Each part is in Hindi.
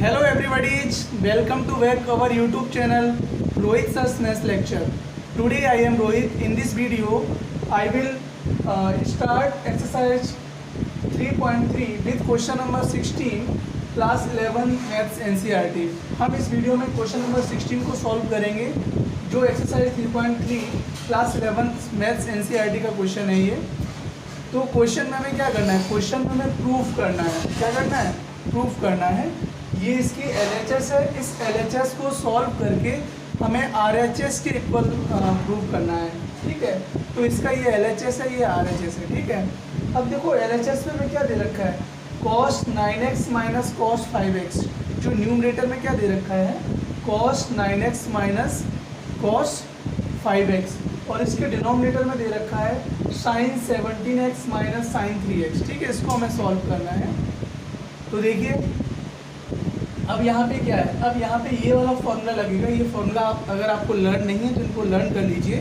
Hello everybody, welcome to back our YouTube channel Rohit Sir's Maths Lecture. Today I am Rohit. In this video I will start exercise 3.3 with question number 16 class 11 maths NCERT. हम इस वीडियो में क्वेश्चन नंबर 16 को सॉल्व करेंगे जो एक्सरसाइज 3.3 क्लास 11 मैथ्स NCERT का क्वेश्चन है ये. तो क्वेश्चन में हमें क्या करना है, क्वेश्चन में हमें प्रूफ करना है. क्या करना है? प्रूफ करना है. ये इसकी LHS है. इस LHS को सॉल्व करके हमें RHS के इक्वल प्रूफ करना है. ठीक है, तो इसका ये LHS है, ये RHS है. ठीक है, अब देखो LHS में हमें क्या दे रखा है, cos 9x minus cos 5x. जो न्यूमरेटर में क्या दे रखा है, cos 9x minus cos 5x, और इसके डिनोमिनेटर में दे रखा है sin 17x minus sin 3x. ठीक है, इसको हमें सॉल्व करना है. तो देखिए अब यहाँ पे क्या है, अब यहाँ पे ये वाला फॉर्मूला लगेगा. ये फॉर्मूला आप अगर आपको लर्न नहीं है तो इनको लर्न कर लीजिए.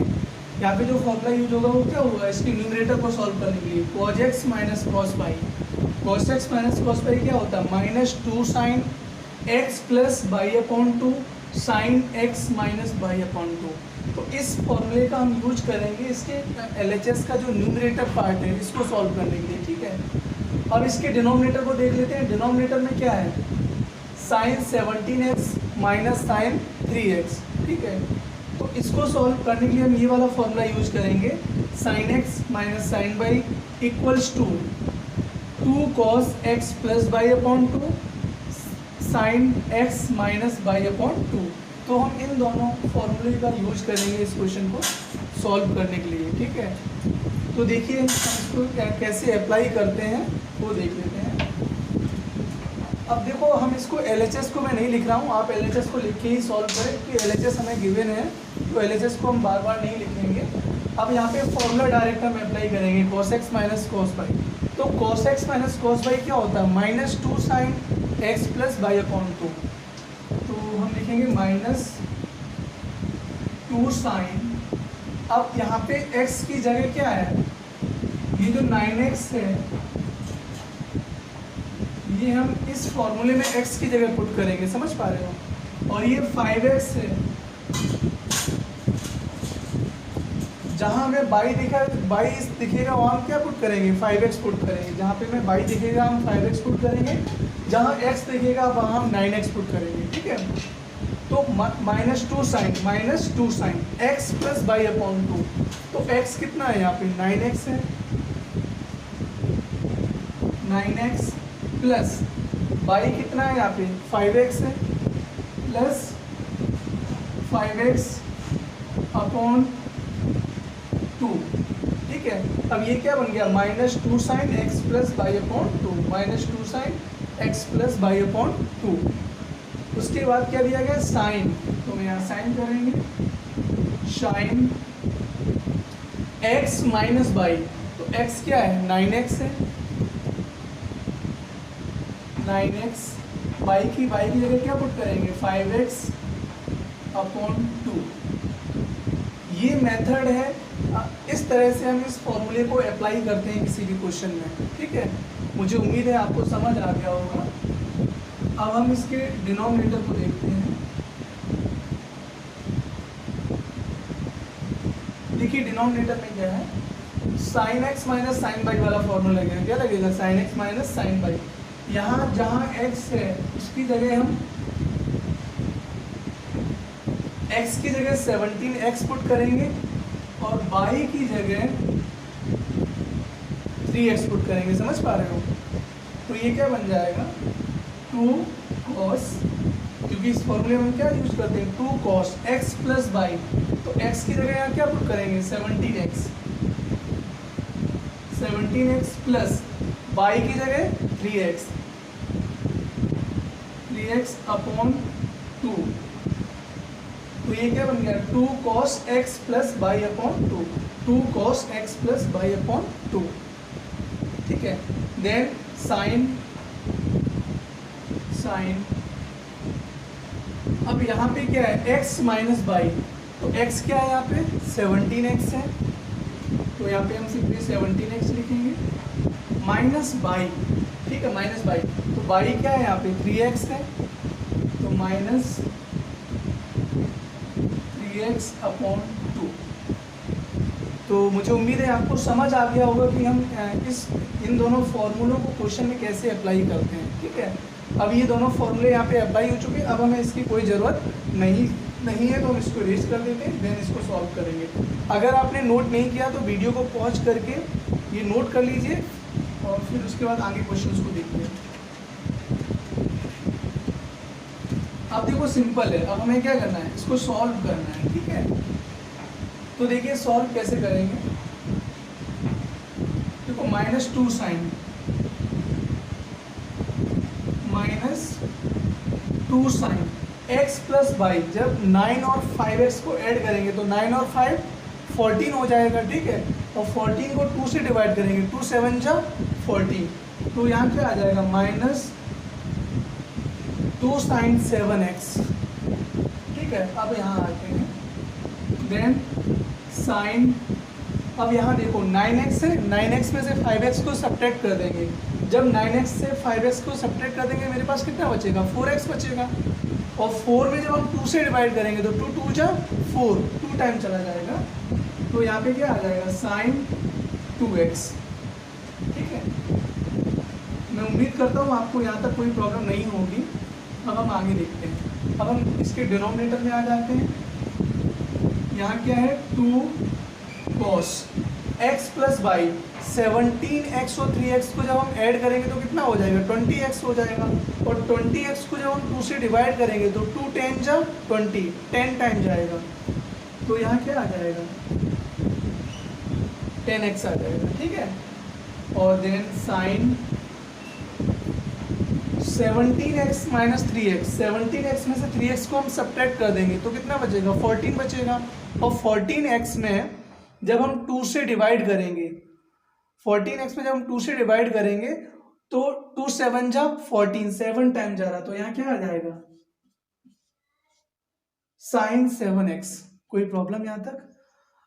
यहाँ पे जो फॉर्मूला यूज होगा वो क्या होगा, इसके न्यूमरेटर को सॉल्व करने के लिए cos x माइनस cos पाई. cos x माइनस cos पाई क्या होता है, minus 2 sin x plus y upon 2 sin x minus y upon 2. तो इस फॉर्मूले का हम यूज करेंगे इसके LHS का जो न्यूमरेटर पार्ट है इसको सॉल्व करने के लिए. ठीक है, अब इसके डिनोमिनेटर को देख लेते हैं. डिनोमिनेटर में क्या है, sin 17x minus sin 3x. ठीक है, तो इसको सॉल्व करने के लिए हम ये वाला फॉर्मूला यूज करेंगे, sin x minus sin y equals to 2 cos x plus y upon 2 sin x minus y upon 2. तो हम इन दोनों फॉर्मूले का यूज करेंगे इस क्वेश्चन को सॉल्व करने के लिए. ठीक है, तो देखिए हम इसको कैसे अप्लाई करते हैं वो देख लेते हैं. अब देखो हम इसको LHS को मैं नहीं लिख रहा हूँ, आप LHS को लिख के ही सॉल्व करें क्योंकि LHS हमें गिवन है तो LHS को हम बार बार नहीं लिखेंगे. अब यहाँ पे फॉर्मूला डायरेक्ट हम अप्लाई करेंगे cos x माइनस cos पाई. तो cos x माइनस cos पाई क्या होता है, minus 2 sin x plus y upon 2. तो हम लिखेंगे माइनस 2 sin. अब यहाँ पे x की जगह क्या है, ये जो 9x है ये हम इस फॉर्मूले में x की जगह पुट करेंगे, समझ पा रहे हो. और ये 5x है, जहाँ हमें बाई दिखेगा वहाँ हम क्या पुट करेंगे, 5x पुट करेंगे. जहाँ पे हमें बाई दिखेगा हम 5x पुट करेंगे, जहाँ x दिखेगा वहाँ हम 9x पुट करेंगे. ठीक है, तो minus 2 sin x plus y upon 2. तो x कितना है यहाँ पे, 9x है, 9x प्लस बाई कितना है यहाँ पे 5x है, प्लस 5x अपॉन 2. ठीक है, अब ये क्या बन गया, minus 2 sin x plus y upon 2, minus 2 sin x plus y upon 2. उसके बाद क्या दिया गया, साइन. तो हम यहाँ साइन करेंगे, साइन x माइनस बाई. तो x क्या है, 9x है, 9x बाई की जगह क्या पुट करेंगे, 5x अपॉन 2. ये मेथड है. इस तरह से हम इस फॉर्मूले को अप्लाई करते हैं किसी भी क्वेश्चन में. ठीक है, मुझे उम्मीद है आपको समझ आ गया होगा. अब हम इसके डिनोमिनेटर को देखते हैं. देखिए डिनोमिनेटर में क्या है, sin x minus sine y वाला फॉर्मूला लगेगा. क्या लगेगा, sin x minus sine y. यहाँ जहाँ x है उसकी जगह हम x की जगह 17x पुट करेंगे और y की जगह 3x पुट करेंगे. समझ पा रहे हो. तो ये क्या बन जाएगा, 2 cos, क्योंकि इस फॉर्मूले में क्या यूज करते हैं, 2 cos x प्लस बाई. तो x की जगह यहाँ क्या पुट करेंगे, 17x प्लस बाई की जगह 3x अपॉन 2. तो ये क्या बन गया, 2 cos x plus y upon 2, 2 cos x plus y upon 2. ठीक है, देन साइन. अब यहाँ पे क्या है, x माइनस बाई. तो x क्या है यहाँ पे, 17x है. तो यहाँ पे हम सिर्फ 17x लिखेंगे, माइनस बाई. ठीक है, माइनस बाई. तो बाई क्या है यहाँ पे, 3x है. Minus 3x/2। तो मुझे उम्मीद है आपको समझ आ गया होगा कि हम इन दोनों फॉर्मूलों को क्वेश्चन में कैसे अप्लाई करते हैं। ठीक है, अब ये दोनों फॉर्मूले यहाँ पे अप्लाई हो चुके हैं, अब हमें इसकी कोई ज़रूरत नहीं है, तो हम इसको इरेज कर देते हैं, देन इसको सॉल्व करेंगे। अगर आपने नोट नहीं किया तो वीडियो को पॉज करके ये नोट कर लीजिए और फिर उसके बाद आगे क्वेश्चन को देखिए। अब देखो सिंपल है, अब हमें क्या करना है, इसको सॉल्व करना है। ठीक है, तो देखिए सॉल्व कैसे करेंगे। देखो -2 साइन x प्लस वाई, जब 9 और 5x को ऐड करेंगे तो 9 और 5 14 हो जाएगा। ठीक है, और 14 को 2 से डिवाइड करेंगे, 2 7 जा 14, तो यहाँ क्या आ जाएगा -2 साइन 7x। ठीक है, अब यहाँ आते हैं, देन साइन, अब यहाँ देखो 9x है, 9x में से 5x को सब्ट्रैक्ट कर देंगे। जब 9x से 5x को सब्ट्रैक्ट कर देंगे मेरे पास कितना बचेगा, 4x बचेगा, और 4 में जब हम 2 से डिवाइड करेंगे तो 2 2 जा 4, 2 टाइम चला जाएगा, तो यहाँ पे क्या आ जाएगा साइन 2x। ठीक है, मैं उम्मीद करता हूँ आपको यहाँ तक कोई प्रॉब्लम नहीं होगी। अब हम आगे देखते हैं, अब हम इसके डिनोमिनेटर में आ जाते हैं। यहाँ क्या है 2 cos x plus Y, 17x और 3x को जब हम ऐड करेंगे तो कितना हो जाएगा 20x हो जाएगा, और 20x को जब हम 2 से डिवाइड करेंगे तो 2 10 जा 20, 10 टाइम जाएगा, तो यहाँ क्या आ जाएगा 10x आ जाएगा। ठीक है, और then sign 17x minus 3x, 17x में से 3x को हम सब्ट्रैक्ट कर देंगे तो कितना बचेगा 14 बचेगा, और 14x में जब हम 2 से डिवाइड करेंगे, 14x में जब हम 2 से डिवाइड करेंगे तो 2 7 जा 14, 7 टाइम जा रहा, तो यहाँ क्या आ जाएगा साइन 7x। कोई प्रॉब्लम यहाँ तक?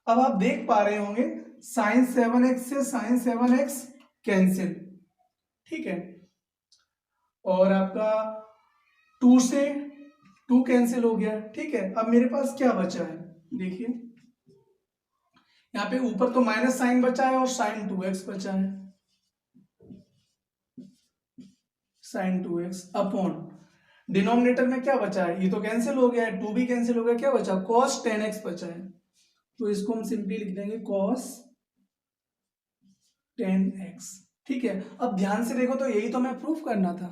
अब आप देख पा रहे होंगे साइन 7x से साइन 7x कैंसिल। ठीक है, और आपका 2 से 2 कैंसिल हो गया। ठीक है, अब मेरे पास क्या बचा है, देखिए यहाँ पे ऊपर तो माइनस साइन बचा है और साइन 2x बचा है, साइन 2x अपॉन डिनोमिनेटर में क्या बचा है, ये तो कैंसिल हो गया है, 2 भी कैंसिल हो गया, क्या बचा cos 10x बचा है, तो इसको हम सिंपली लिख देंगे cos 10x। ठीक है, अब ध्यान से देखो तो यही तो हमें प्रूफ करना था।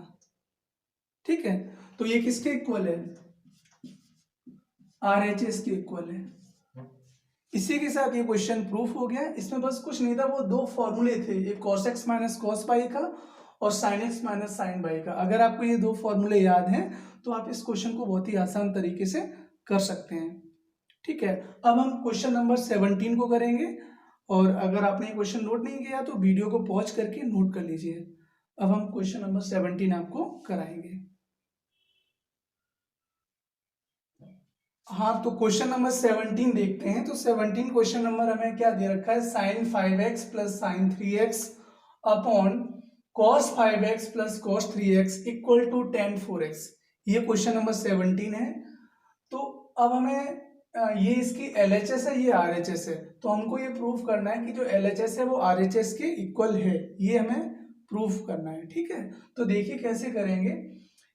ठीक है, तो ये किसके इक्वल है, RHS के इक्वल है। इसी के साथ ये क्वेश्चन प्रूफ हो गया। इसमें बस कुछ नहीं था, वो 2 फॉर्मूले थे, एक cos x माइनस cos पाई का और sin x minus sin by का। अगर आपको ये 2 फॉर्मूले याद हैं तो आप इस क्वेश्चन को बहुत ही आसान तरीके से कर सकते हैं। ठीक है, अब हम क्वेश्चन नंबर 17 को करेंगे, और अगर आपने ये क्वेश्चन नोट नहीं किया तो वीडियो को पॉज करके नोट कर लीजिए। अब हम क्वेश्चन नंबर 17 आपको कराएंगे। हाँ, तो क्वेश्चन नंबर 17 देखते हैं। तो 17 क्वेश्चन नंबर हमें क्या दे रखा है, sine 5x plus sine 3x upon cos 5x plus cos 3x equal to tan 4x। ये क्वेश्चन नंबर 17 है। तो अब हमें ये इसकी LHS है, ये RHS है, तो हमको ये प्रूफ करना है कि जो LHS है वो RHS के इक्वल है, ये हमें प्रूफ करना है। ठीक है, तो देखिए कैसे करेंगे।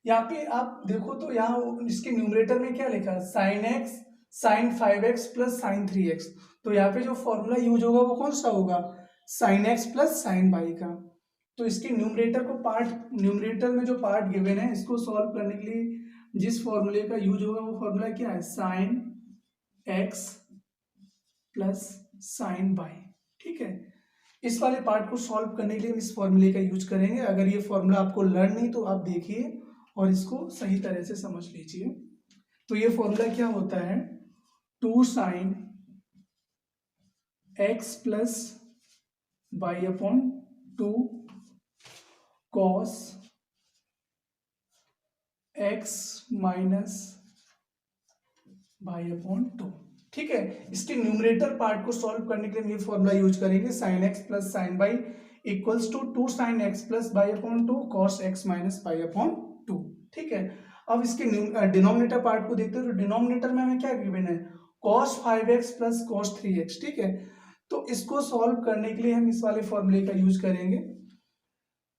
यहाँ पे आप देखो तो यहाँ इसके न्यूमरेटर में क्या लिखा है, sine x sine 5x plus sine 3x, तो यहाँ पे जो फॉर्मूला यूज होगा वो कौन सा होगा, sine x plus sine y का। तो इसके न्यूमरेटर को न्यूमरेटर में जो पार्ट गिवन है इसको सॉल्व करने के लिए जिस फॉर्मूले का यूज होगा वो फॉर्मूला क्या है, sine x plus sine y. ठीक है, इस वाले पार्ट को सॉल्व करने के लिए हम इस फॉर्मूले का यूज करेंगे। अगर ये फॉर्मूला आपको लर्न नहीं तो आप देखिए और इसको सही तरह से समझ लीजिए। तो ये फॉर्मूला क्या होता है, 2 sine x plus y upon 2 cos x minus y upon 2। ठीक है, इसके न्यूमरेटर पार्ट को सॉल्व करने के लिए ये फॉर्मूला यूज करेंगे, sine x plus sine y equals to 2 sine x plus y upon 2 cos x minus y upon 2। ठीक है, अब इसके डिनोमिनेटर पार्ट को देखते हैं, तो डिनोमिनेटर में हमें क्या गिवन है, cos 5x plus cos 3x, ठीक है। तो इसको सॉल्व करने के लिए हम इस वाले फॉर्मूले का यूज करेंगे।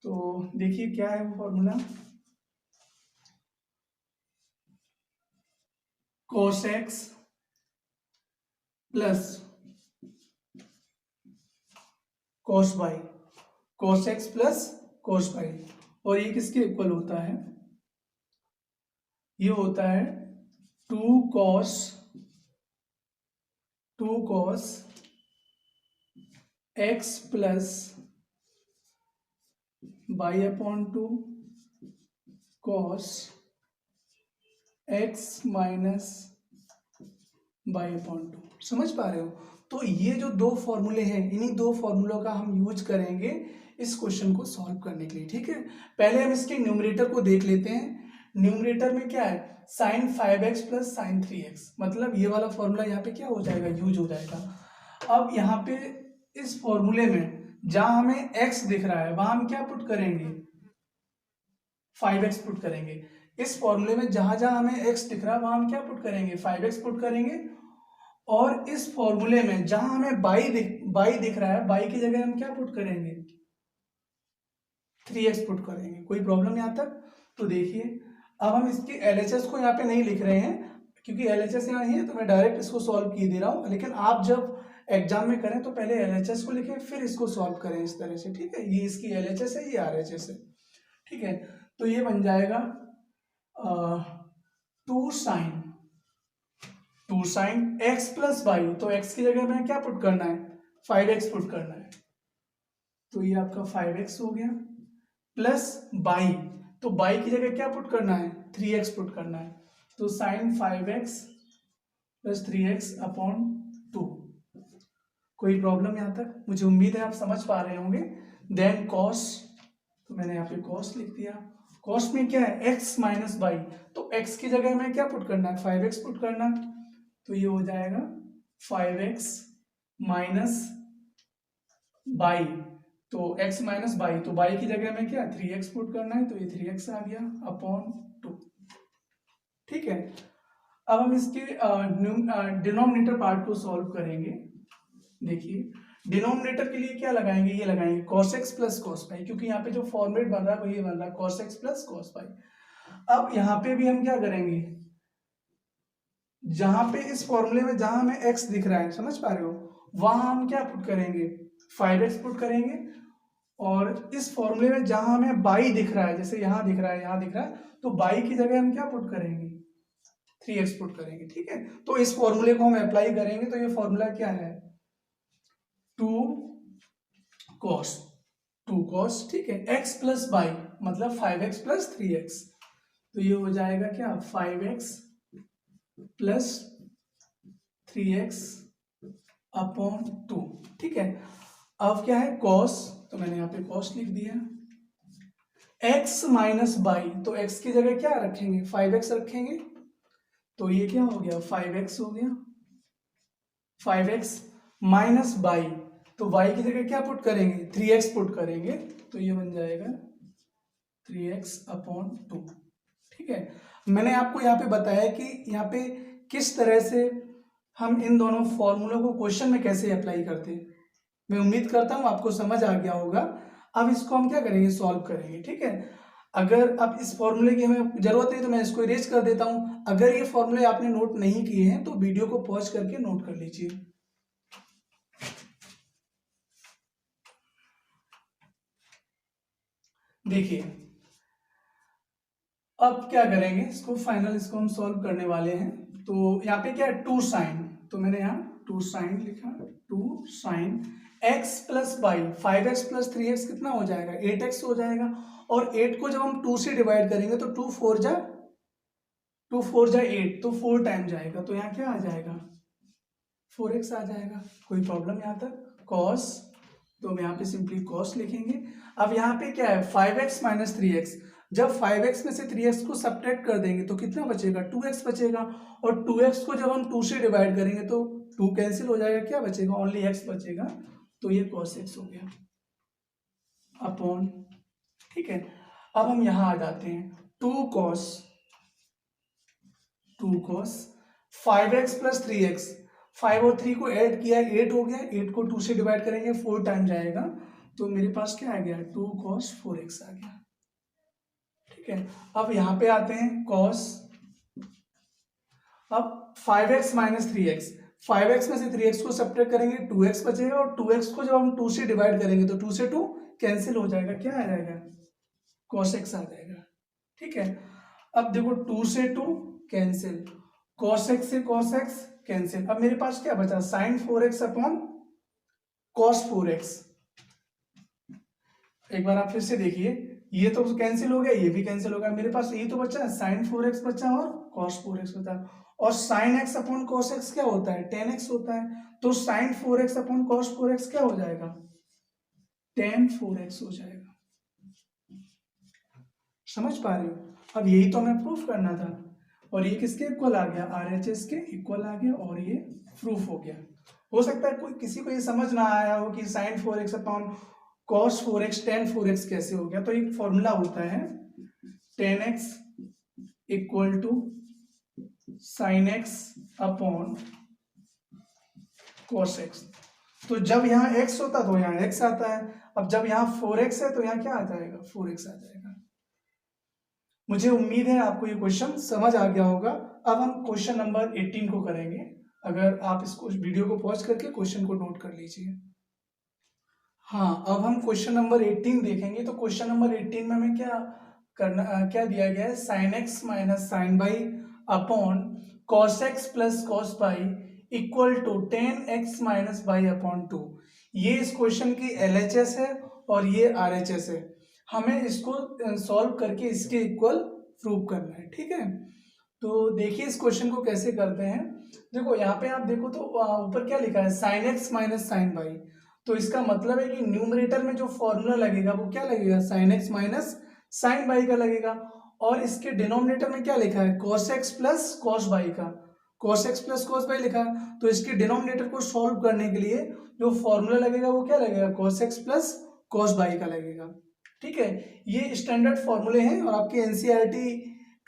तो देखिए क्या है वो formula, cos x plus cos y, cos x plus cos y, और ये किसके इक्वल होता है, ये होता है 2 cos x plus y upon 2 cos x minus y upon 2। समझ पा रहे हो? तो ये जो दो फॉर्मूले हैं, इन्हीं दो फॉर्मूलों का हम यूज करेंगे इस क्वेश्चन को सॉल्व करने के लिए, ठीक है। पहले हम इसके न्यूमरेटर को देख लेते हैं। न्यूमरेटर में क्या है, sin 5x plus sin 3x, मतलब ये वाला फॉर्मूला यहाँ पे क्या हो जाएगा, यूज हो जाएगा। अब यहाँ पे इस फॉर्मूले में जहां हमें x दिख रहा है वहां हम क्या पुट करेंगे, 5x पुट करेंगे। इस फॉर्मूले में जहां जहां हमें x दिख रहा है वहां हम क्या पुट करेंगे, 5x पुट करेंगे। और इस फॉर्मूले में जहां हमें y दिख रहा है, y की जगह हम क्या पुट करेंगे, 3x पुट करेंगे। कोई प्रॉब्लम यहां तक? तो देखिए अब हम इसके LHS को यहाँ पे नहीं लिख रहे हैं क्योंकि LHS यहाँ है, तो मैं डायरेक्ट इसको सॉल्व किए दे रहा हूँ। लेकिन आप जब एग्जाम में करें तो पहले LHS को लिखें फिर इसको सॉल्व करें इस तरह से, ठीक है। ये इसकी LHS है, ये RHS है, ठीक है। तो ये बन जाएगा 2 sin x प्लस वाई, तो x की जगह में क्या पुट करना है, 5x पुट करना है। तो ये आपका 5x हो गया प्लस बाई, तो बाई की जगह क्या पुट करना है, 3x पुट करना है। तो sin 5x plus 3x upon 2। कोई प्रॉब्लम यहां तक? मुझे उम्मीद है आप समझ पा रहे होंगे। देन cos, तो मैंने यहाँ पे cos लिख दिया। cos में क्या है, x माइनस बाई, तो x की जगह में क्या पुट करना है, 5x पुट करना। तो ये हो जाएगा 5x माइनस बाई, तो x माइनस बाई, तो बाई की जगह में क्या 3x पुट करना है, तो ये 3x आ गया अपॉन 2, ठीक है। अब हम इसके डिनोमिनेटर पार्ट को सॉल्व करेंगे। देखिए डिनोमिनेटर के लिए क्या लगाएंगे, ये लगाएंगे cos x plus cos y, क्योंकि यहाँ पे जो फॉर्मेट बन रहा है वो ये बन रहा है cos x plus cos y। अब यहाँ पे भी हम क्या करेंगे, जहां पे इस फॉर्मूले में जहां हमें x दिख रहा है, समझ पा रहे हो, वहां हम क्या पुट करेंगे, 5x पुट करेंगे। और इस फॉर्मूले में जहां हमें y दिख रहा है, जैसे यहां दिख रहा है, यहां दिख रहा है, तो y की जगह हम क्या पुट करेंगे, 3x पुट करेंगे, ठीक है। तो इस फॉर्मूले को हम अप्लाई करेंगे, तो ये फॉर्मूला क्या है, 2 cos, ठीक है, x प्लस y मतलब 5x प्लस 3x, तो ये हो जाएगा क्या, 5x प्लस 3x अपॉन 2, ठीक है। अब क्या है cos, तो मैंने यहाँ पे cos लिख दिया। x माइनस बाई, तो x की जगह क्या रखेंगे, 5x रखेंगे, तो ये क्या हो गया, 5x हो गया। 5x माइनस बाई, तो y की जगह क्या पुट करेंगे, 3x पुट करेंगे, तो ये बन जाएगा 3x अपॉन 2, ठीक है। मैंने आपको यहाँ पे बताया कि यहाँ पे किस तरह से हम इन दोनों फॉर्मूलों को क्वेश्चन में कैसे अप्लाई करते हैं। मैं उम्मीद करता हूँ आपको समझ आ गया होगा। अब इसको हम क्या करेंगे, सॉल्व करेंगे, ठीक है। अगर अब इस फॉर्मूले की हमें जरूरत है तो मैं इसको इरेज कर देता हूँ। अगर ये फॉर्मूले आपने नोट नहीं किए हैं तो वीडियो को पॉज करके नोट कर लीजिए। देखिए अब क्या करेंगे, इसको फाइनल इसको हम सॉल्व करने वाले हैं। तो यहाँ पे क्या है, 2 साइन, तो मैंने यहाँ 2 साइन लिखा, 2 sine x plus y, 5x plus 3x कितना हो जाएगा, 8x हो जाएगा। और 8 को जब हम 2 से डिवाइड करेंगे तो 2 4 जा 8, तो 4 टाइम जाएगा, तो यहाँ क्या आ जाएगा, 4x आ जाएगा। कोई प्रॉब्लम यहाँ तक, cos, तो हम यहाँ पे सिंपली cos लिखेंगे। अब यहाँ पे क्या है, 5x माइनस 3x, जब 5x में से 3x को सब्ट्रैक्ट कर देंगे तो कितना बचेगा, 2x बचेगा। और 2x को जब हम 2 से डिवाइड करेंगे तो 2 कैंसिल हो जाएगा, क्या बचेगा, ओनली x बचेगा, तो ये cos x हो गया अपॉन, ठीक है। अब हम यहाँ आ जाते हैं, 2 cos 2 cos 5x plus 3x, 5 और 3 को ऐड किया 8 हो गया, 8 को 2 से डिवाइड करेंगे 4 टाइम जाएगा, तो मेरे पास क्या आ गया 2 cos 4x आ गया। ठीक है, अब यहाँ पे आते हैं cos, अब 5x माइनस 3x, 5x में से 3x को सब्ट्रैक्ट करेंगे 2x बचेगा, और 2x को जब हम 2 से डिवाइड करेंगे तो 2 से 2 कैंसिल हो जाएगा, क्या आ जाएगा cos x आ जाएगा। ठीक है, अब देखो 2 से 2 कैंसिल, cos x से cos x कैंसिल, अब मेरे पास क्या बचा sin 4x upon cos 4x। एक बार आप फिर से देखिए, ये तो कैंसिल हो गया, ये भी कैंसिल हो गया, मेरे पास ये तो बचा sin 4x बचा और cos 4x बचा, और sin x upon cos x क्या होता है 10x होता है, तो sin 4x upon cos 4x क्या हो जाएगा tan 4x हो जाएगा। समझ पा रहे हो? अब यही तो हमें प्रूफ करना था, और ये किसके इक्वल आ गया RHS के इक्वल आ गया, और ये प्रूफ हो गया। हो सकता है कोई किसी को ये समझ ना आया हो कि sin 4x upon cos 4x tan 4x कैसे हो गया, तो एक फॉर्मूला होता है tan x equal to sin x upon cos x। तो जब यहाँ x होता तो यहाँ x आता है, अब जब यहाँ 4x है तो यहाँ क्या आ जाएगा 4x आ जाएगा। मुझे उम्मीद है आपको ये क्वेश्चन समझ आ गया होगा। अब हम क्वेश्चन नंबर 18 को करेंगे, अगर आप इसको वीडियो को पॉज करके क्वेश्चन को नोट कर लीजिए। हाँ, अब हम क्वेश्चन नंबर 18 देखेंगे। तो क्वेश्चन नंबर 18 में हमें क्या दिया गया है, sine x minus sine y upon cos x plus cos y equal to tan x minus y upon 2। ये इस क्वेश्चन की LHS है और ये RHS है। हमें इसको सॉल्व करके इसके इक्वल प्रूव करना है। ठीक है, तो देखिए इस क्वेश्चन को कैसे करते हैं। देखो यहाँ पे आप देखो तो ऊपर क्या लिखा है, sine x minus sine y, तो इसका मतलब है कि न्यूमरेटर में जो फॉर्मूला लगेगा वो क्या लगेगा, sine x minus sine y का लगेगा, और इसके डिनोमिनेटर में क्या लिखा है, cos x plus cos y का, cos x plus cos y लिखा है, तो इसके डिनोमिनेटर को सॉल्व करने के लिए जो फॉर्मूला लगेगा वो क्या लगेगा, cos x plus cos y का लगेगा। ठीक है, ये स्टैंडर्ड फॉर्मूले हैं, और आपके NCERT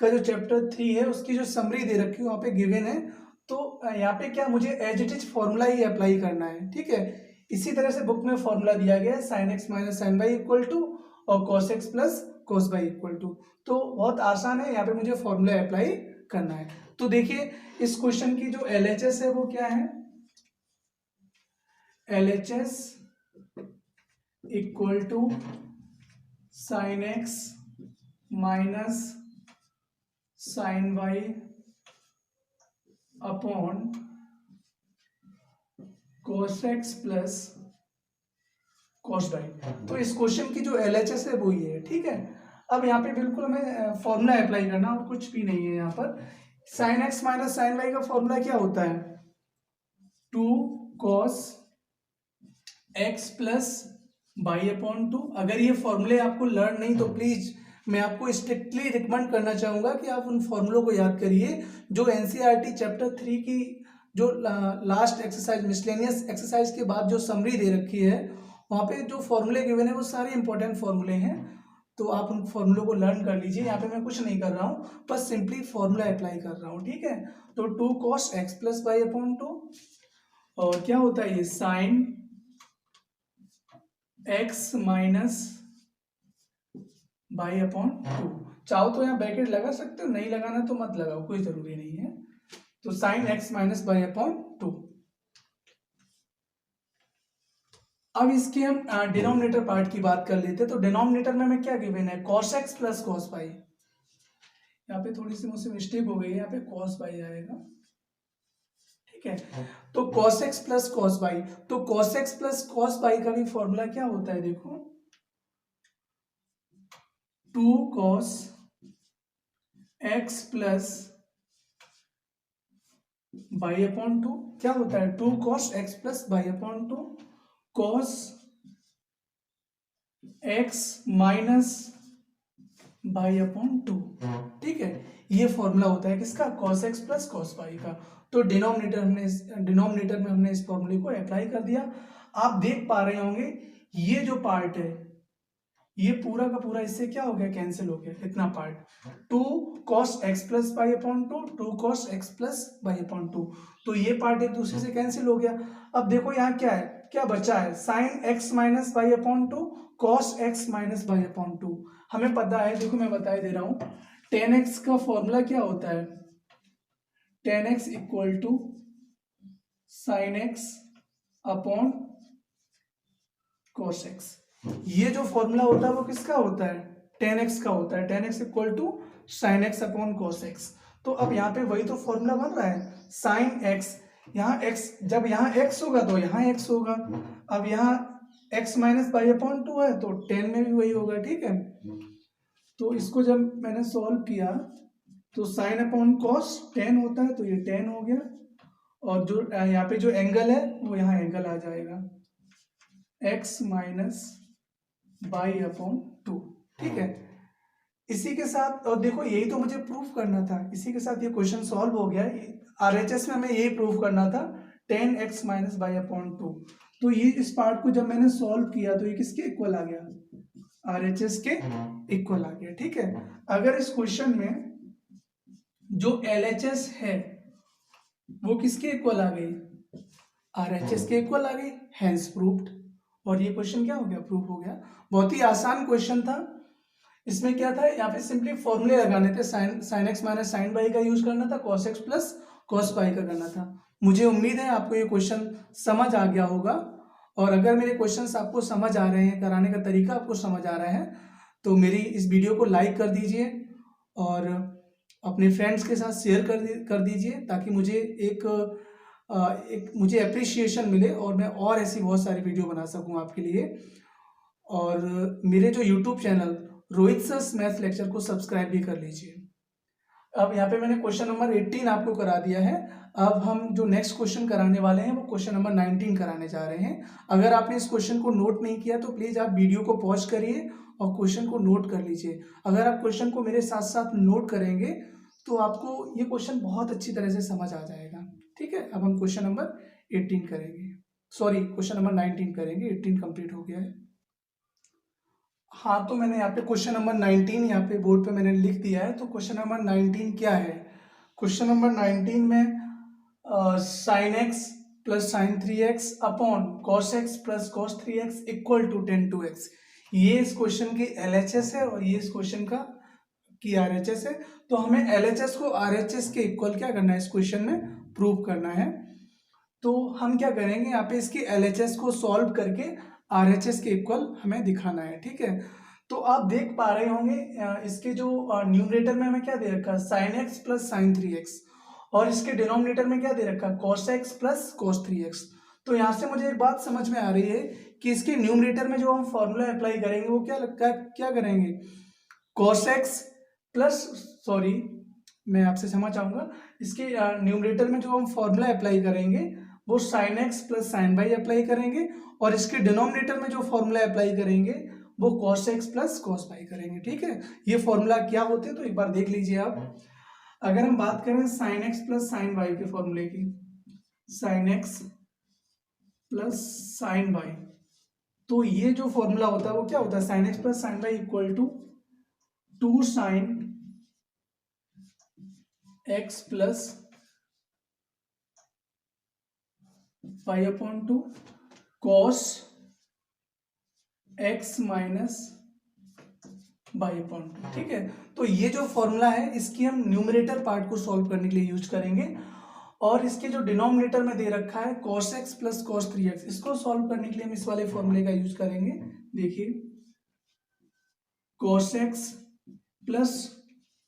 का जो चैप्टर 3 है उसकी जो समरी दे रखी है वहाँ पे गिवन है, तो यहाँ पे क्या मुझे एज इट इज फॉर्मूला ही अप्लाई करना है। ठीक है, इसी तरह से बुक में फॉर्मूला दिया गया है, sine x minus sine y equal to और cos x plus cos y equal to, तो बहुत आसान है, यहाँ पे मुझे फॉर्मूला अप्लाई करना है। तो देखिए इस क्वेश्चन की जो LHS है वो क्या है, LHS equal to sine x minus sine y upon cos x plus cos y. तो इस क्वेश्चन की जो LHS है वो ये है। ठीक है, अब यहाँ पे बिल्कुल हमें फॉर्मूला अप्लाई करना और कुछ भी नहीं है। यहाँ पर sine x minus sine y का फॉर्मूला क्या होता है, 2 cos x plus y upon 2। अगर ये फॉर्मूले आपको लर्न नहीं तो प्लीज मैं आपको स्ट्रिक्टली रिकमेंड करना चाहूंगा कि आप उन फॉर्मूलों को याद करिए जो NCERT चैप्टर 3 की जो लास्ट एक्सरसाइज मिसलेनियस एक्सरसाइज के बाद जो समरी दे रखी है वहाँ पे जो फॉर्मूले गिवन है वो सारे इंपॉर्टेंट फॉर्मूले हैं, तो आप उन फॉर्मूलों को लर्न कर लीजिए। यहाँ पे मैं कुछ नहीं कर रहा हूँ, बस सिंपली फॉर्मूला अप्लाई कर रहा हूँ। ठीक है, तो 2 cos x plus y upon 2, और क्या होता है ये sine x minus y upon 2। चाहो तो यहाँ ब्रैकेट लगा सकते हो, नहीं लगाना तो मत लगाओ, कोई जरूरी नहीं है। तो sign x minus y upon 2। अब इसके हम डिनोमिनेटर पार्ट की बात कर लेते हैं। तो डिनोमिनेटर में हमें क्या गिवन है, cos x plus cos by. यहाँ पे थोड़ी सी मुझसे मिस्टेक हो गई है, यहाँ पे cos बाई आएगा। ठीक है, तो cos x plus cos y, तो cos x plus cos by का भी फॉर्मूला क्या होता है, देखो 2 cos x plus y upon 2 क्या होता है, 2 cos x plus y upon 2 cos x minus y upon 2। ठीक है, ये फॉर्मूला होता है किसका, cos x plus cos by का। तो डिनोमिनेटर में हमने इस फॉर्मूले को अप्लाई कर दिया। आप देख पा रहे होंगे ये जो पार्ट है ये पूरा का पूरा इससे क्या हो गया, कैंसिल हो गया इतना part. 2 cos x plus y upon 2 cos x plus y upon 2, तो ये पार्ट एक दूसरे से कैंसिल हो गया। अब देखो यहाँ क्या है, क्या बचा है, sine x minus y upon 2 cos x minus y upon 2। हमें पता है, देखो मैं बता दे रहा हूँ, tan x का फॉर्मूला क्या होता है, tan x equal to sine x upon cos x। ये जो फॉर्मूला होता है वो किसका होता है, tan x का होता है, tan x equal to sine x upon cos x। तो अब यहाँ पे वही तो फॉर्मूला बन रहा है, साइन x, यहाँ x, जब यहाँ x होगा तो यहाँ x होगा। अब यहाँ x माइनस बाई अपॉन 2 है तो tan में भी वही होगा, ठीक है। तो इसको जब मैंने सॉल्व किया तो साइन अपॉन कॉस tan होता है, तो ये tan हो गया, और जो यहाँ पे जो एंगल है वो यहाँ एंगल आ जाएगा, x माइनस बाई अपॉन 2, ठीक है। इसी के साथ, और देखो यही तो मुझे प्रूफ करना था, इसी के साथ ये क्वेश्चन सॉल्व हो गया। आरएचएस में हमें यही प्रूफ करना था, tan x minus y upon 2। तो ये इस पार्ट को जब मैंने सॉल्व किया तो ये किसके इक्वल आ गया, आरएचएस के इक्वल आ गया, ठीक है। अगर इस क्वेश्चन में जो एलएचएस है वो किसके इक्वल आ गई, आरएचएस के इक्वल आ गई, हेंस प्रूव्ड। और ये क्वेश्चन क्या हो गया, प्रूफ हो गया। बहुत ही आसान क्वेश्चन था। इसमें क्या था, यहाँ पे सिंपली फॉर्मूले लगाने थे, sine x minus sine y का यूज करना था, cos x plus cos y का करना था। मुझे उम्मीद है आपको ये क्वेश्चन समझ आ गया होगा, और अगर मेरे क्वेश्चंस आपको समझ आ रहे हैं, कराने का तरीका आपको समझ आ रहा है, तो मेरी इस वीडियो को लाइक कर दीजिए और अपने फ्रेंड्स के साथ शेयर कर दीजिए, ताकि मुझे एक मुझे अप्रिशिएशन मिले और मैं और ऐसी बहुत सारी वीडियो बना सकूं आपके लिए। और मेरे जो YouTube channel Rohit sir math lecture को सब्सक्राइब भी कर लीजिए। अब यहाँ पे मैंने क्वेश्चन नंबर 18 आपको करा दिया है। अब हम जो नेक्स्ट क्वेश्चन कराने वाले हैं वो क्वेश्चन नंबर 19 कराने जा रहे हैं। अगर आपने इस क्वेश्चन को नोट नहीं किया तो प्लीज़ आप वीडियो को पॉज करिए और क्वेश्चन को नोट कर लीजिए। अगर आप क्वेश्चन को मेरे साथ साथ नोट करेंगे तो आपको ये क्वेश्चन बहुत अच्छी तरह से समझ आ जाएगा, ठीक है। अब हम क्वेश्चन नंबर 18 करेंगे, सॉरी क्वेश्चन नंबर 19 करेंगे, 18 कंप्लीट हो गया है। हाँ, तो मैंने यहाँ पे क्वेश्चन नंबर 19 यहाँ पे बोर्ड पे मैंने लिख दिया है। तो क्वेश्चन नंबर 19 क्या है, क्वेश्चन नंबर 19 में sine x plus sine 3x upon cos x plus cos 3x equal to tan 2x, ये इस क्वेश्चन की LHS है और ये इस क्वेश्चन की RHS है। तो हमें LHS को RHS के इक्वल क्या करना है, इस क्वेश्चन में प्रूव करना है। तो हम क्या करेंगे, यहाँ पे इसकी LHS को सॉल्व करके RHS के इक्वल हमें दिखाना है, ठीक है। तो आप देख पा रहे होंगे इसके जो न्यूमरेटर में हमें क्या दे रखा है, sine x plus sine 3x, और इसके डिनोमिनेटर में क्या दे रखा है, cos x plus cos 3x। तो यहाँ से मुझे एक बात समझ में आ रही है कि इसके न्यूमरेटर में जो हम फॉर्मूला अप्लाई करेंगे वो क्या करेंगे, कॉस एक्स प्लस, सॉरी मैं आपसे क्षमा चाहूंगा, इसके न्यूमरेटर में जो हम फॉर्मूला अप्लाई करेंगे वो sign x plus sine by apply करेंगे, और इसके डिनोमिनेटर में जो फॉर्मूला अप्लाई करेंगे वो cos x plus cos by करेंगे, ठीक है। ये फॉर्मूला क्या होते हैं तो एक बार देख लीजिए आप। अगर हम बात करें sign x plus sine by के फॉर्मूले की, sign x plus sine y, तो ये जो फॉर्मूला होता है वो क्या होता है, sine x plus sine y equal to 2 sine x plus pi upon 2 cos x minus y upon 2, ठीक है। तो ये जो फॉर्मूला है इसकी हम न्यूमरेटर पार्ट को सॉल्व करने के लिए यूज करेंगे, और इसके जो डिनोमिनेटर में दे रखा है cos x plus cos 3x, इसको सॉल्व करने के लिए हम इस वाले फॉर्मूले का यूज करेंगे। देखिए cos x plus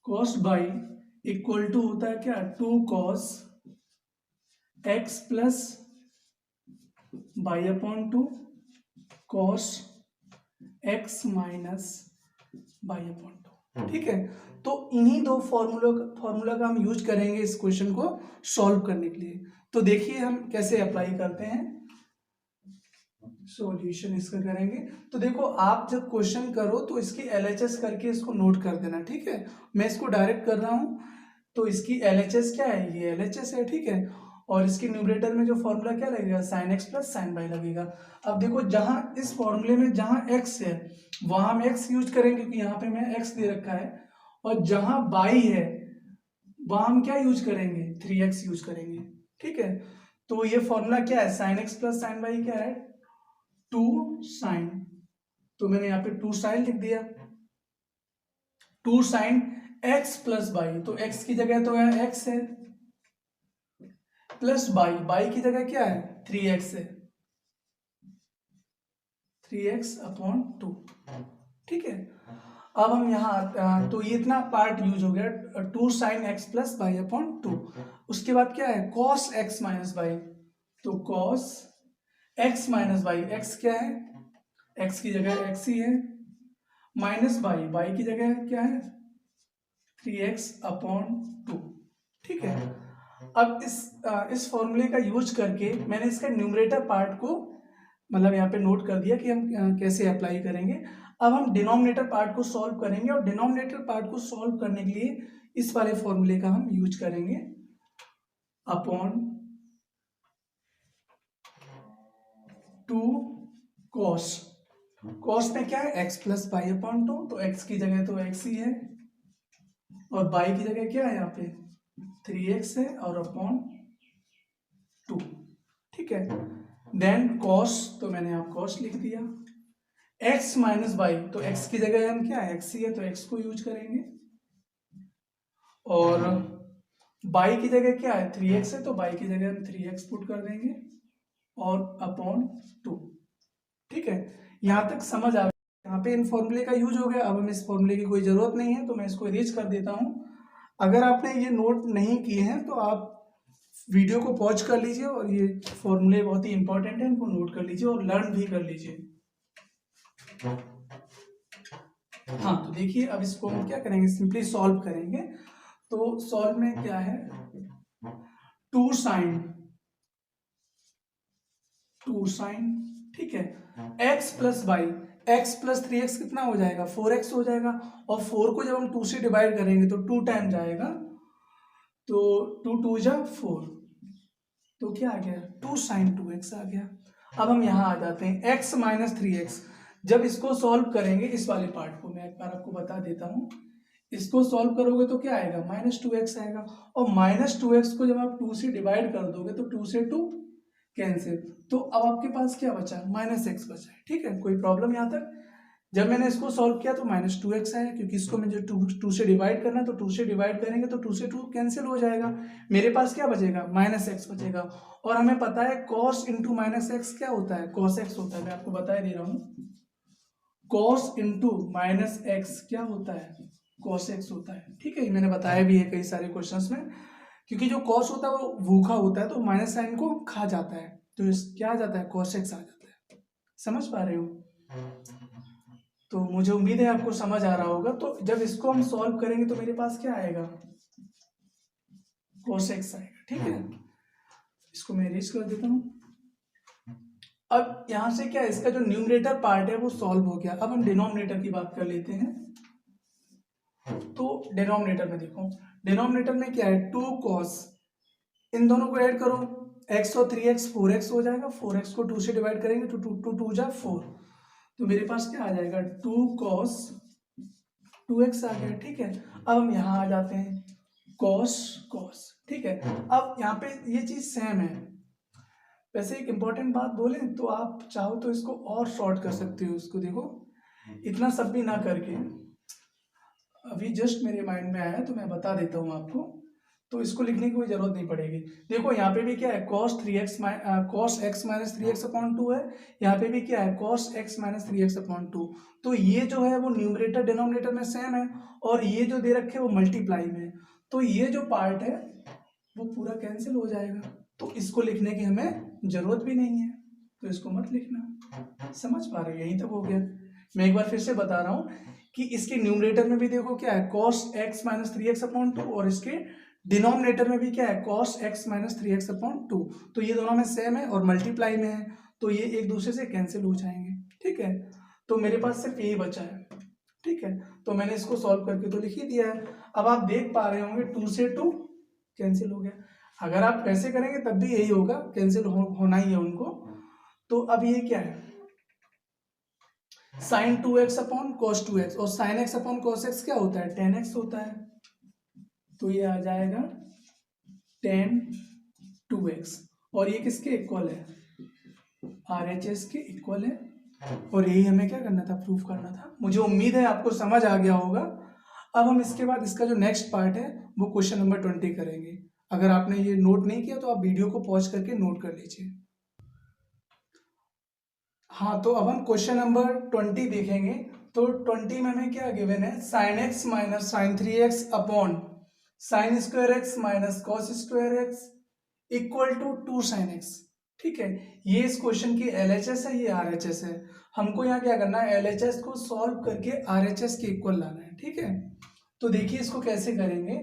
cos y equal to होता है क्या, 2 cos x plus y upon 2 cos x minus y upon 2, ठीक है। तो इन्हीं दो फॉर्मूला का हम यूज करेंगे इस क्वेश्चन को सॉल्व करने के लिए। तो देखिए हम कैसे अप्लाई करते हैं, सॉल्यूशन इसका करेंगे। तो देखो आप जब क्वेश्चन करो तो इसकी LHS करके इसको नोट कर देना, ठीक है। मैं इसको डायरेक्ट कर रहा हूं, तो इसकी LHS क्या है, ये LHS है, ठीक है। और इसके न्यूमरेटर में जो फॉर्मूला क्या लगेगा, sine x plus sine by लगेगा। अब देखो जहां इस फॉर्मूले में जहां एक्स है वहां हम एक्स यूज करेंगे क्योंकि यहाँ पे मैं एक्स दे रखा है, और जहां बाई है वहां हम क्या यूज करेंगे, 3x यूज करेंगे। ठीक है, तो ये फॉर्मूला क्या है, sine x plus sine by क्या है, 2 साइन, तो मैंने यहाँ पे 2 साइन लिख दिया, 2 साइन एक्स प्लस बाई, तो एक्स की जगह तो है एक्स है, प्लस बाई, बाई की जगह क्या है 3x है, 3x अपॉन 2। ठीक है, अब हम यहाँ तो ये इतना पार्ट यूज हो गया, 2 sine x plus y upon 2। उसके बाद क्या है कॉस एक्स माइनस बाई, तो cos x minus by, x क्या है, एक्स की जगह एक्स ही है, माइनस बाई, बाई की जगह क्या है 3x अपॉन 2। ठीक है, अब इस फॉर्मूले का यूज करके मैंने इसका न्यूमरेटर पार्ट को मतलब यहाँ पे नोट कर दिया कि हम कैसे अप्लाई करेंगे। अब हम डिनोमिनेटर पार्ट को सॉल्व करेंगे, और डिनोमिनेटर पार्ट को सॉल्व करने के लिए इस वाले फॉर्मूले का हम यूज करेंगे, अपॉन 2 कॉस, कॉस में क्या है x प्लस बाई अपॉन 2, तो x की जगह तो x ही है, और बाई की जगह क्या है यहाँ पे 3x है, और अपॉन 2। ठीक है, देन कॉस, तो मैंने यहाँ कॉस लिख दिया, x माइनस बाई, तो x की जगह हम क्या है x ही है, तो x को यूज करेंगे, और बाई की जगह क्या है 3x है, तो बाई की जगह हम 3x पुट कर देंगे, और अपॉन 2। ठीक है, यहां तक समझ आ गया, यहाँ पे इन फॉर्मूले का यूज हो गया। अब हम इस फॉर्मूले की कोई जरूरत नहीं है, तो मैं इसको इरेज कर देता हूं। अगर आपने ये नोट नहीं किए हैं तो आप वीडियो को पॉज कर लीजिए, और ये फॉर्मूले बहुत ही इंपॉर्टेंट है, इनको नोट कर लीजिए और लर्न भी कर लीजिए। हाँ, तो देखिए अब इसको हम क्या करेंगे, सिंपली सॉल्व करेंगे। तो सॉल्व में क्या है 2 साइन, ठीक है, x plus by, x plus 3x कितना हो जाएगा 4x हो जाएगा, और 4 को जब हम 2 से डिवाइड करेंगे तो 2 टाइम जाएगा, तो 2 2 जा 4, तो क्या आ गया 2 साइन 2x आ गया। अब हम यहाँ आ जाते हैं x माइनस 3x, जब इसको सॉल्व करेंगे, इस वाले पार्ट को मैं एक बार आपको बता देता हूँ, इसको सॉल्व करोगे तो क्या आएगा -2x आएगा, और -2x को जब आप 2 से डिवाइड कर दोगे तो 2 से 2 कैंसिल, तो अब आपके पास क्या बचा -x बचा है। ठीक है, कोई प्रॉब्लम यहाँ तक। जब मैंने इसको सॉल्व किया तो -2x आया, क्योंकि इसको मुझे 2 से डिवाइड करना है, तो 2 से डिवाइड करेंगे तो 2 से 2 कैंसिल हो जाएगा, मेरे पास क्या बचेगा -x बचेगा। और हमें पता है cos इंटू -x क्या होता है, cos x होता है, मैं आपको बता दे रहा हूँ, cos इंटू -x क्या होता है, cos x होता है। ठीक है, मैंने बताया भी है कई सारे क्वेश्चंस में, क्योंकि जो cos होता है वो भूखा होता है, तो माइनस साइन को खा जाता है, तो इस क्या आ जाता है cos x आ जाता है। समझ पा रहे हो, तो मुझे उम्मीद है आपको समझ आ रहा होगा। तो जब इसको हम सॉल्व करेंगे तो मेरे पास क्या आएगा cos x आएगा। ठीक है, इसको मैं इरेज कर देता हूँ। अब यहां से क्या, इसका जो न्यूमरेटर पार्ट है वो सॉल्व हो गया। अब हम डिनोमिनेटर की बात कर लेते हैं। तो डिनोमिनेटर में देखो, डिनोमिनेटर में क्या है 2 cos, इन दोनों को ऐड करो, x और 3x 4x हो जाएगा, 4x को 2 से डिवाइड करेंगे तो 2 2 जा 4, तो मेरे पास क्या आ जाएगा 2 cos 2x आ गया। ठीक है, अब हम यहाँ आ जाते हैं cos। ठीक है, अब यहाँ पे ये चीज सेम है। वैसे एक इंपॉर्टेंट बात बोले तो आप चाहो तो इसको और शॉर्ट कर सकते हो, इसको देखो इतना सब भी ना करके, अभी जस्ट मेरे माइंड में आया तो मैं बता देता हूँ आपको, तो इसको लिखने की कोई जरूरत नहीं पड़ेगी। देखो यहाँ पे भी क्या है cos x minus 3x upon 2 है, यहाँ पे भी क्या है cos x minus 3x upon 2, तो ये जो है वो न्यूमरेटर डिनोमिनेटर में सेम है, और ये जो दे रखे हैं वो मल्टीप्लाई में है, तो ये जो पार्ट है वो पूरा कैंसिल हो जाएगा, तो इसको लिखने की हमें जरूरत भी नहीं है, तो इसको मत लिखना। समझ पा रहे हो, यहीं तक हो गया। मैं एक बार फिर से बता रहा हूँ कि इसके न्यूमरेटर में भी देखो क्या है cos x minus 3x upon 2, और इसके डिनोमिनेटर में भी क्या है cos x minus 3x upon 2, तो ये दोनों में सेम है और मल्टीप्लाई में है, तो ये एक दूसरे से कैंसिल हो जाएंगे। ठीक है, तो मेरे पास सिर्फ यही बचा है। ठीक है, तो मैंने इसको सॉल्व करके तो लिख ही दिया है। अब आप देख पा रहे होंगे 2 से 2 कैंसिल हो गया। अगर आप वैसे करेंगे तब भी यही होगा, कैंसिल होना ही है उनको। तो अब ये क्या है, sign 2x upon cos 2x, और sine x upon cos x क्या होता है, 10x होता है। तो ये आ जाएगा 10 2x, और ये किसके इक्वल है, RHS के इक्वल है। और यही हमें क्या करना था, प्रूफ करना था। मुझे उम्मीद है आपको समझ आ गया होगा। अब हम इसके बाद इसका जो नेक्स्ट पार्ट है वो क्वेश्चन नंबर 20 करेंगे। अगर आपने ये नोट नहीं किया तो आप वीडियो को पॉज करके नोट कर लीजिए। हाँ, तो अब हम क्वेश्चन नंबर 20 देखेंगे। तो 20 में हमें क्या गिवन है, sine x minus sine 3x upon sine square x minus cos square x equal to 2 sine x. ठीक है, ये इस क्वेश्चन की LHS है, ये RHS है। हमको यहाँ क्या करना है, LHS को सॉल्व करके RHS के इक्वल लाना है। ठीक है, तो देखिए इसको कैसे करेंगे।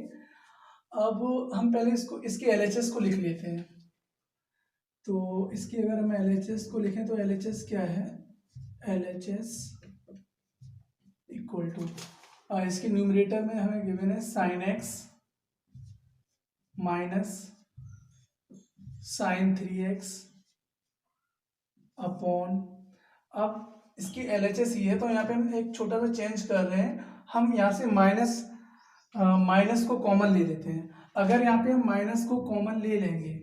अब हम पहले इसको, इसके LHS को लिख लेते हैं। तो इसकी अगर हम LHS को लिखें तो LHS क्या है, LHS इक्वल टू, इसके न्यूमरेटर में हमें गिवन है sine x minus sine 3x upon, अब इसकी LHS ही है तो यहाँ पे हम एक छोटा सा चेंज कर रहे हैं। हम यहाँ से माइनस को कॉमन ले लेते हैं। अगर यहाँ पे हम माइनस को कॉमन ले लेंगे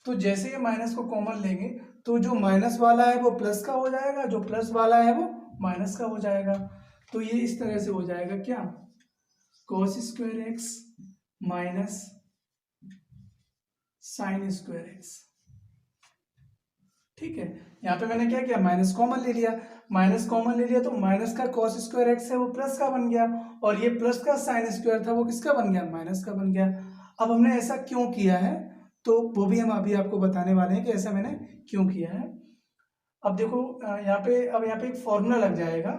तो जैसे ही माइनस को कॉमन लेंगे तो जो माइनस वाला है वो प्लस का हो जाएगा, जो प्लस वाला है वो माइनस का हो जाएगा। तो ये इस तरह से हो जाएगा क्या, cos square x minus sign square x. ठीक है, यहाँ पे मैंने क्या किया, माइनस कॉमन ले लिया। माइनस कॉमन ले लिया तो माइनस का cos स्क्वायर एक्स है वो प्लस का बन गया, और ये प्लस का साइन स्क्वायर था वो किसका बन गया, माइनस का बन गया। अब हमने ऐसा क्यों किया है तो वो भी हम अभी आपको बताने वाले हैं कि ऐसा मैंने क्यों किया है। अब देखो यहाँ पे एक फॉर्मूला लग जाएगा,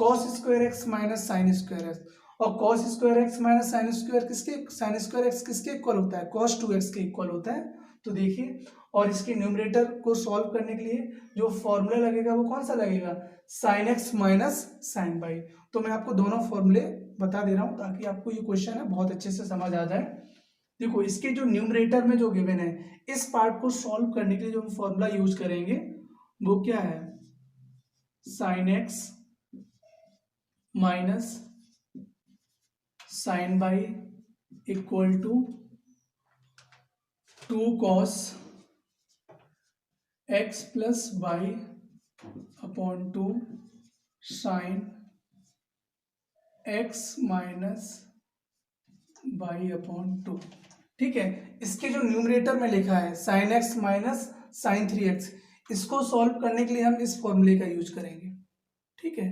cos square x minus sign square x, और cos square x minus sign square x किसके इक्वल होता है, cos 2x के इक्वल होता है। तो देखिए, और इसके न्यूमरेटर को सॉल्व करने के लिए जो फॉर्मूला लगेगा वो कौन सा लगेगा, sine x minus sine y. तो मैं आपको दोनों फॉर्मूले बता दे रहा हूँ ताकि आपको ये क्वेश्चन है बहुत अच्छे से समझ आ जाए। देखो, इसके जो न्यूमरेटर में जो गिवन है, इस पार्ट को सॉल्व करने के लिए जो हम फॉर्मूला यूज करेंगे वो क्या है, sine x minus sine y equal to 2 cos x plus y upon 2 sine x minus y upon 2। ठीक है, इसके जो न्यूमरेटर में लिखा है sine x minus sine 3x, इसको सॉल्व करने के लिए हम इस फॉर्मूले का यूज करेंगे। ठीक है,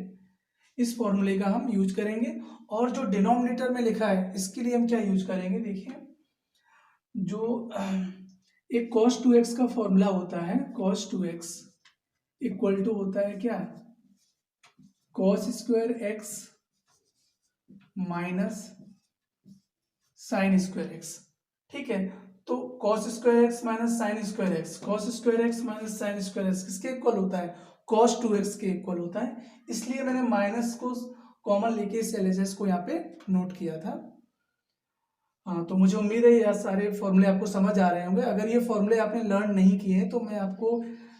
इस फॉर्मूले का हम यूज करेंगे। और जो डिनोमिनेटर में लिखा है इसके लिए हम क्या यूज करेंगे, देखिए जो एक cos 2x का फॉर्मूला होता है, cos 2x इक्वल टू होता है क्या, cos square x minus sign square x. ठीक है, तो cos square x minus sign square x, cos square x minus sign square x किसके इक्वल होता है, cos 2x के इक्वल होता है। इसलिए मैंने माइनस को कॉमन लेके इस LHS को यहाँ पे नोट किया था। हाँ, तो मुझे उम्मीद है ये सारे फॉर्मूले आपको समझ आ रहे होंगे। अगर ये फॉर्मूले आपने लर्न नहीं किए हैं तो मैं आपको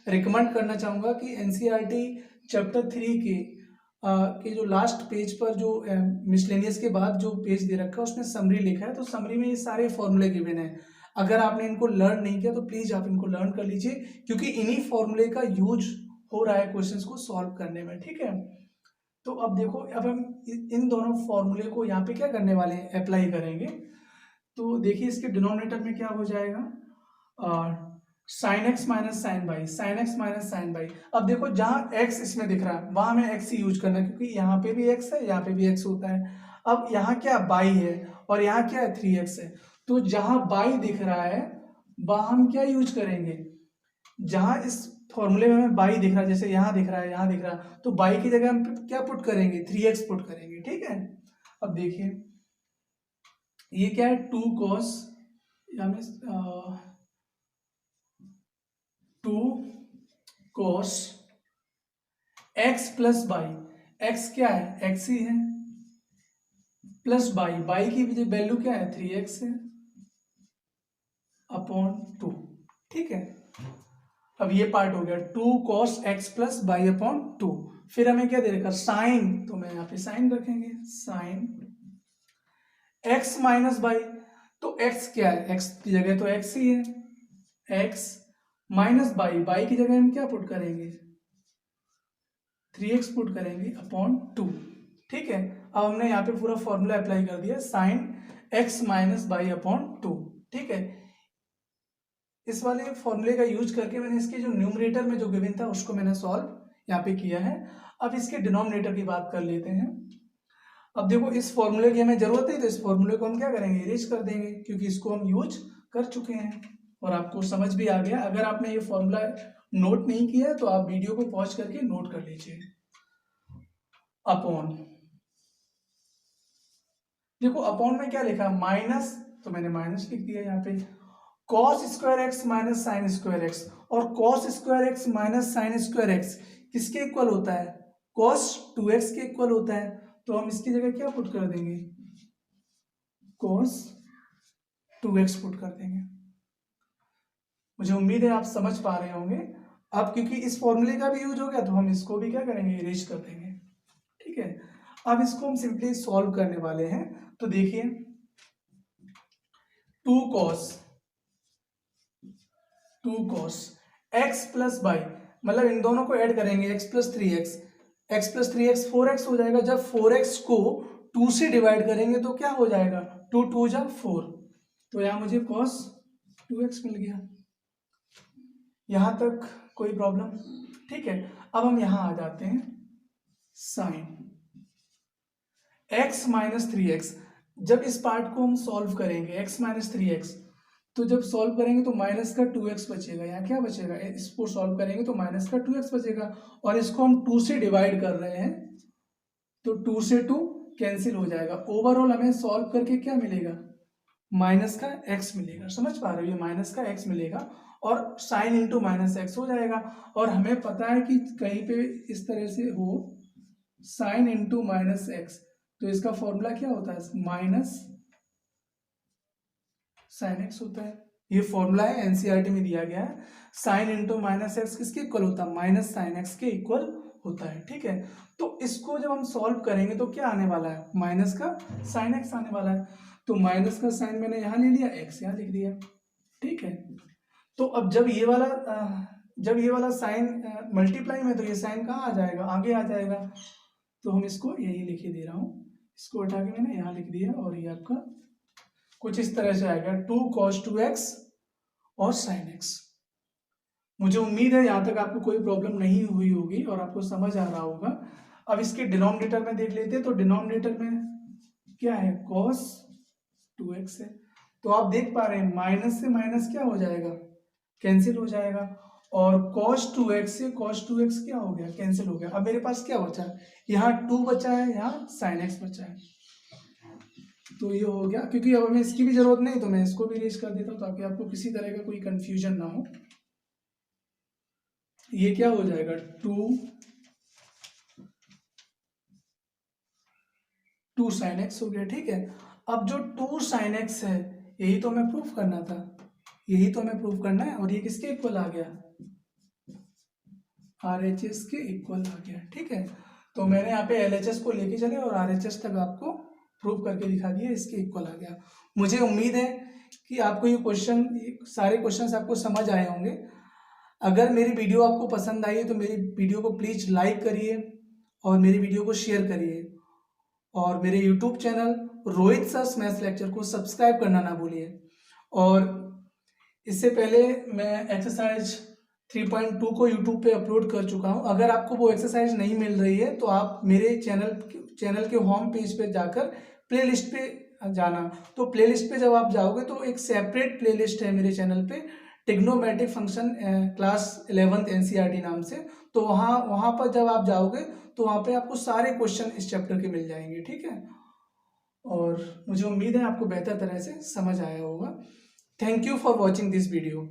रिकमेंड करना चाहूँगा कि NCERT चैप्टर 3 के जो लास्ट पेज पर जो मिसलेनियस के बाद जो पेज दे रखा है उसमें समरी लिखा है, तो समरी में ये सारे फॉर्मूले गिवन है। अगर आपने इनको लर्न नहीं किया तो प्लीज़ आप इनको लर्न कर लीजिए, क्योंकि इन्हीं फॉर्मूले का यूज हो रहा है क्वेश्चंस को सॉल्व करने में। ठीक है, तो अब देखो, अब हम इन दोनों फॉर्मूले को यहाँ पे क्या करने वाले हैं, अप्लाई करेंगे। तो देखिए इसके डिनोमिनेटर में क्या हो जाएगा, sine x minus sine y, sine x minus sine y. अब देखो जहाँ एक्स इसमें दिख रहा है वहां हमें एक्स ही यूज करना है, क्योंकि यहाँ पे भी एक्स है यहाँ पे भी एक्स होता है। अब यहाँ क्या बाई है और यहाँ क्या है 3x है, तो जहाँ बाई दिख रहा है वहां हम क्या यूज करेंगे, जहां इस फॉर्मूले में हमें बाई दिख रहा है, जैसे यहाँ दिख रहा है यहाँ दिख रहा है, तो बाई की जगह हम क्या पुट करेंगे, 3x पुट करेंगे। ठीक है, अब देखिए ये क्या है, 2 cos, में 2 cos x plus by, x क्या है, x ही है, प्लस बाई, बाई की वैल्यू क्या है 3x है, अपॉन 2, ठीक है। अब ये पार्ट हो गया 2 cos x plus y upon 2। फिर हमें क्या दे रखा साइन, तो मैं यहाँ पे साइन रखेंगे, साइन x माइनस बाई, तो x क्या है, x की जगह तो x ही है, x माइनस बाई, बाई की जगह हम क्या पुट करेंगे 3x पुट करेंगे अपॉन 2, ठीक है। अब हमने यहाँ पे पूरा फॉर्मूला अप्लाई कर दिया, sine x minus y upon 2, ठीक है। इस वाले फॉर्मूले का यूज करके मैंने इसके जो न्यूमरेटर में जो गिवन था उसको मैंने सॉल्व यहाँ पे किया है। अब इसके डिनोमिनेटर की बात कर लेते हैं। अब देखो इस फॉर्मूले की हमें जरूरत है, तो इस फॉर्मूले को हम क्या करेंगे इरेज कर देंगे, क्योंकि इसको हम यूज कर चुके हैं और आपको समझ भी आ गया। अगर आपने ये फॉर्मूला नोट नहीं किया है तो आप वीडियो को पॉज करके नोट कर लीजिए। अपॉन, देखो अपॉन में क्या लिखा माइनस, तो मैंने माइनस लिख दिया यहाँ पे, cos square x minus sign square x, और cos square x minus sign square x किसके इक्वल होता है, cos 2x के इक्वल होता है। तो हम इसकी जगह क्या पुट कर देंगे cos 2x पुट कर देंगे। मुझे उम्मीद है आप समझ पा रहे होंगे। अब क्योंकि इस फॉर्मूले का भी यूज हो गया तो हम इसको भी क्या करेंगे इरेज कर देंगे, ठीक है। अब इसको हम सिंपली सॉल्व करने वाले हैं। तो देखिए 2 cos x प्लस बाई, मतलब इन दोनों को ऐड करेंगे x plus 3x, x plus 3x 4x हो जाएगा। जब 4x को 2 से डिवाइड करेंगे तो क्या हो जाएगा 2 2 जा 4, तो यहाँ मुझे cos 2x मिल गया। यहां तक कोई प्रॉब्लम, ठीक है। अब हम यहां आ जाते हैं, साइन x माइनस 3x, जब इस पार्ट को हम सॉल्व करेंगे x माइनस 3x, तो जब सॉल्व करेंगे तो माइनस का 2x बचेगा। यहाँ क्या बचेगा, इसको सॉल्व करेंगे तो माइनस का 2x बचेगा, और इसको हम 2 से डिवाइड कर रहे हैं तो 2 से 2 कैंसिल हो जाएगा। ओवरऑल हमें सॉल्व करके क्या मिलेगा माइनस का x मिलेगा। समझ पा रहे हो, ये माइनस का x मिलेगा और साइन इंटू माइनस एक्स हो जाएगा। और हमें पता है कि कहीं पे इस तरह से हो साइन इंटू माइनस एक्स, तो इसका फॉर्मूला क्या होता है माइनस साइन एक्स होता है। ये फॉर्मूला है एनसीईआरटी में दिया गया है, साइन इंटू माइनस एक्स किसके इक्वल होता है माइनस साइन एक्स के इक्वल होता है, ठीक है। तो इसको जब हम सॉल्व करेंगे तो क्या आने वाला है माइनस का साइन एक्स आने वाला है। तो माइनस का साइन मैंने यहाँ ले लिया, एक्स यहाँ लिख दिया, ठीक है। तो अब जब ये वाला साइन मल्टीप्लाई में, तो ये साइन कहाँ आ जाएगा आगे आ जाएगा। तो हम इसको यही लिखे दे रहा हूँ, इसको उठा के मैंने यहाँ लिख दिया, और ये आपका कुछ इस तरह से आएगा 2 cos 2x और sin x। मुझे उम्मीद है यहाँ तक आपको कोई प्रॉब्लम नहीं हुई होगी और आपको समझ आ रहा होगा। अब इसके डिनोमिनेटर में देख लेते हैं, तो डिनोमिनेटर में क्या है cos 2x है। तो आप देख पा रहे हैं माइनस से माइनस क्या हो जाएगा कैंसिल हो जाएगा, और cos 2x से cos 2x क्या हो गया कैंसिल हो गया। अब मेरे पास क्या बचा है, यहाँ 2 बचा है, यहाँ sin x बचा है, तो ये हो गया। क्योंकि अब हमें इसकी भी जरूरत नहीं, तो मैं इसको भी इरेज कर देता हूँ ताकि आपको किसी तरह का कोई कंफ्यूजन ना हो। ये क्या हो जाएगा 2 sin x हो गया, ठीक है। अब जो 2 sin x है यही तो हमें प्रूफ करना था, यही तो हमें प्रूफ करना है, और ये किसके इक्वल आ गया RHS के इक्वल आ गया, ठीक है। तो मैंने यहाँ पे LHS को लेके चले और RHS तक आपको प्रूफ करके दिखा दिया, इसके इक्वल आ गया। मुझे उम्मीद है कि आपको ये सारे क्वेश्चंस आपको समझ आए होंगे। अगर मेरी वीडियो आपको पसंद आई है तो मेरी वीडियो को प्लीज़ लाइक करिए और मेरी वीडियो को शेयर करिए, और मेरे YouTube channel Rohit sir maths lecture को सब्सक्राइब करना ना भूलिए। और इससे पहले मैं एक्सरसाइज 3.2 को यूट्यूब पे अपलोड कर चुका हूं। अगर आपको वो एक्सरसाइज नहीं मिल रही है तो आप मेरे चैनल के होम पेज पे जाकर प्लेलिस्ट पे जाना। तो प्लेलिस्ट पे जब आप जाओगे तो एक सेपरेट प्लेलिस्ट है मेरे चैनल पे, trigonometric function class 11th NCERT नाम से। तो वहाँ पर जब आप जाओगे तो वहाँ पे आपको सारे क्वेश्चन इस चैप्टर के मिल जाएंगे, ठीक है। और मुझे उम्मीद है आपको बेहतर तरह से समझ आया होगा। Thank you for watching this video.